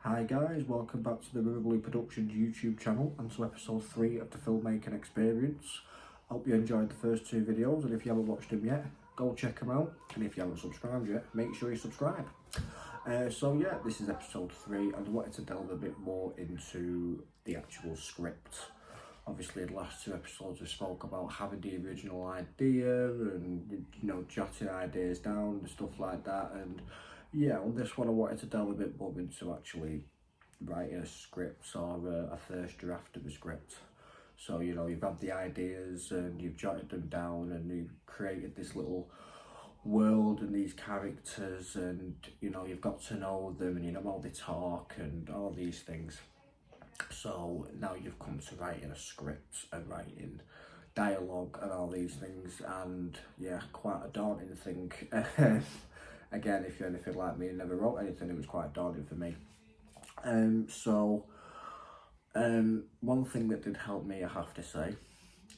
Hi guys, welcome back to the River Productions YouTube channel and to episode 3 of the Filmmaking Experience. Hope you enjoyed the first two videos, and if you haven't watched them yet, go check them out, and if you haven't subscribed yet, make sure you subscribe. So yeah, this is episode 3 and I wanted to delve a bit more into the actual script. Obviously the last two episodes we spoke about having the original idea and jotting ideas down and stuff like that, and yeah, on this one I wanted to delve a bit more into actually writing a script or a first draft of a script. So you've had the ideas and you've jotted them down and you've created this little world and these characters, and you've got to know them and you know how they talk and all these things. So now you've come to writing a script and writing dialogue and all these things, and yeah, quite a daunting thing. Again, if you're anything like me and never wrote anything, it was quite daunting for me. One thing that did help me, I have to say,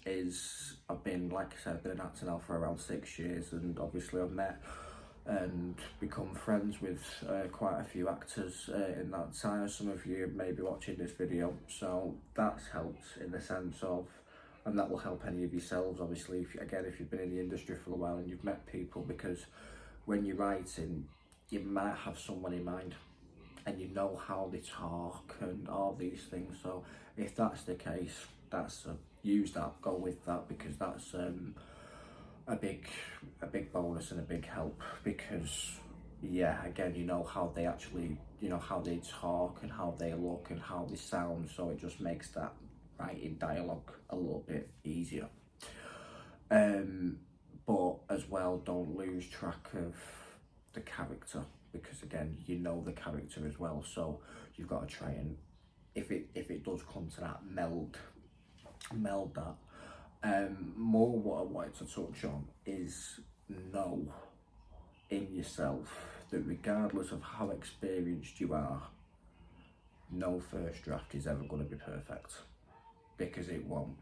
is I've been, like I said, I've been an actor now for around 6 years, and obviously I've met and become friends with quite a few actors in that time. Some of you may be watching this video, so that's helped in the sense of, and that will help any of yourselves obviously, if you've been in the industry for a while and you've met people, because when you're writing you might have someone in mind and you know how they talk and all these things. So if that's the case, use that, go with that, because that's a big bonus and a big help, because yeah, again, you know how they actually, how they talk and how they look and how they sound, so it just makes that writing dialogue a little bit easier. But as well, don't lose track of the character, because again, you know the character as well, so you've got to try and, if it does come to that, meld that. More what I wanted to touch on is know in yourself that regardless of how experienced you are, no first draft is ever going to be perfect, because it won't.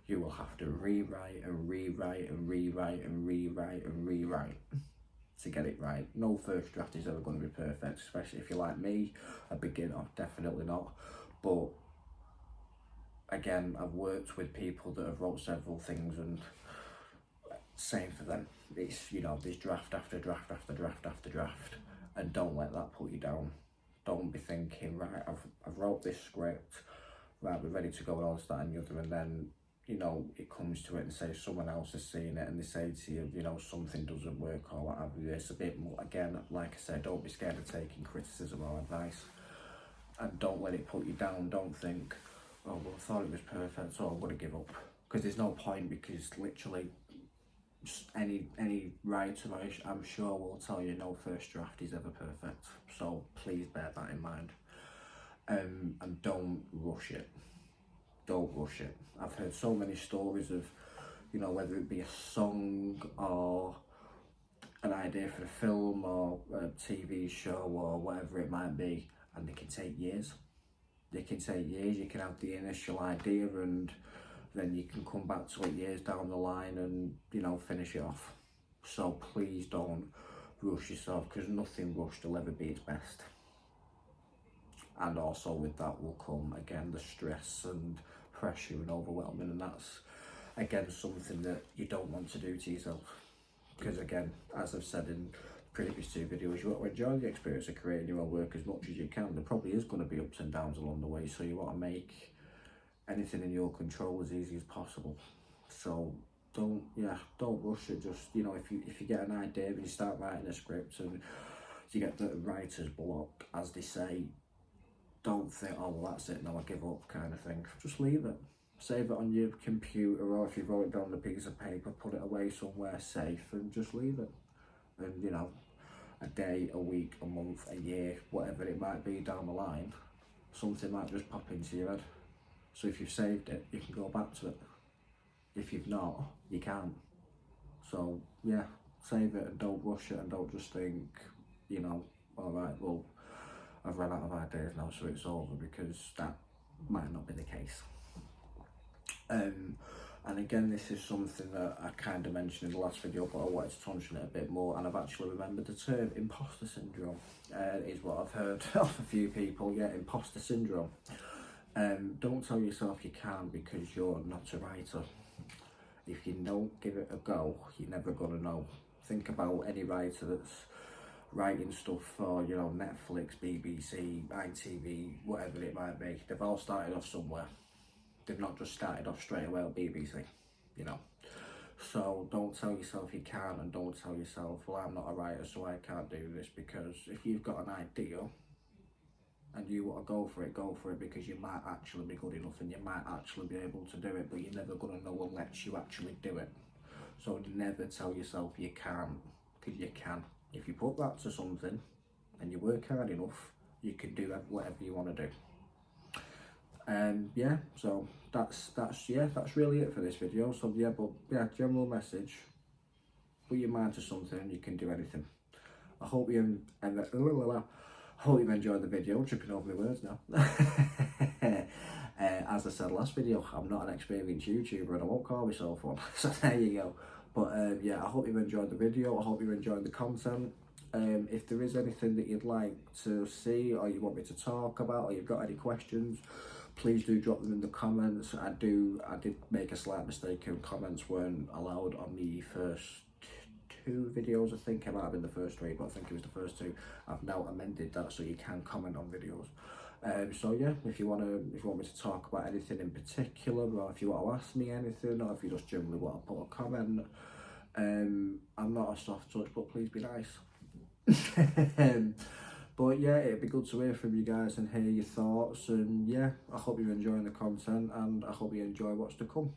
You will have to rewrite and rewrite and rewrite and rewrite and rewrite to get it right. No first draft is ever going to be perfect, especially if you're like me, a beginner. Definitely not. But again, I've worked with people that have wrote several things, and same for them. It's, there's draft after draft after draft after draft, and don't let that put you down. Don't be thinking, right, I've wrote this script, right, we're ready to go and all this, that and the other, and then it comes to it and say someone else has seen it and they say to you, something doesn't work or what have you. It's a bit more, again, like I said, don't be scared of taking criticism or advice, and don't let it put you down. Don't think, oh well, I thought it was perfect, so I'm going to give up, because there's no point, because literally any writer, I'm sure, will tell you no first draft is ever perfect, so please bear that in mind. And don't rush it. Don't rush it. I've heard so many stories of, whether it be a song or an idea for a film or a TV show or whatever it might be, and they can take years. They can take years. You can have the initial idea and then you can come back to it years down the line and, finish it off. So please don't rush yourself, because nothing rushed will ever be its best. And also with that will come, again, the stress and pressure and overwhelming, and that's, again, something that you don't want to do to yourself. Because again, as I've said in previous two videos, you want to enjoy the experience of creating your own work as much as you can. There probably is going to be ups and downs along the way, so you want to make anything in your control as easy as possible. So don't rush it. Just, if you get an idea and you start writing a script and you get the writer's block, as they say, don't think, oh well, that's it, now I give up, kind of thing. Just leave it. Save it on your computer, or if you wrote it down on a piece of paper, put it away somewhere safe and just leave it. And a day, a week, a month, a year, whatever it might be down the line, something might just pop into your head. So if you've saved it, you can go back to it. If you've not, you can't. So yeah, save it and don't rush it, and don't just think, alright, well, I've run out of ideas now, so it's over, because that might not be the case. And again, this is something that I kind of mentioned in the last video, but I wanted to touch on it a bit more, and I've actually remembered the term imposter syndrome, is what I've heard of a few people. Yeah, imposter syndrome. Don't tell yourself you can't because you're not a writer. If you don't give it a go, you're never gonna know. Think about any writer that's writing stuff for, you know, Netflix, BBC, ITV, whatever it might be. They've all started off somewhere. They've not just started off straight away on BBC, you know. So don't tell yourself you can't, and don't tell yourself, well, I'm not a writer so I can't do this, because if you've got an idea and you want to go for it, because you might actually be good enough and you might actually be able to do it, but you're never going to know unless you actually do it. So never tell yourself you can't, because you can. If you put that to something and you work hard enough, you can do whatever you want to do. Yeah, so that's really it for this video. So yeah, but yeah, general message: put your mind to something, you can do anything. I hope you enjoyed the video. Tripping over my words now. As I said last video, I'm not an experienced YouTuber and I won't call myself one. So there you go. But yeah, I hope you've enjoyed the video. I hope you've enjoyed the content. If there is anything that you'd like to see, or you want me to talk about, or you've got any questions, please do drop them in the comments. I did make a slight mistake, and comments weren't allowed on the first 2 videos. I think it might have been the first 3, but I think it was the first 2. I've now amended that so you can comment on videos. So yeah, if you want me to talk about anything in particular, or if you want to ask me anything, or if you just generally want to put a comment, I'm not a soft touch, but please be nice. But yeah, it'd be good to hear from you guys and hear your thoughts, and yeah, I hope you're enjoying the content, and I hope you enjoy what's to come.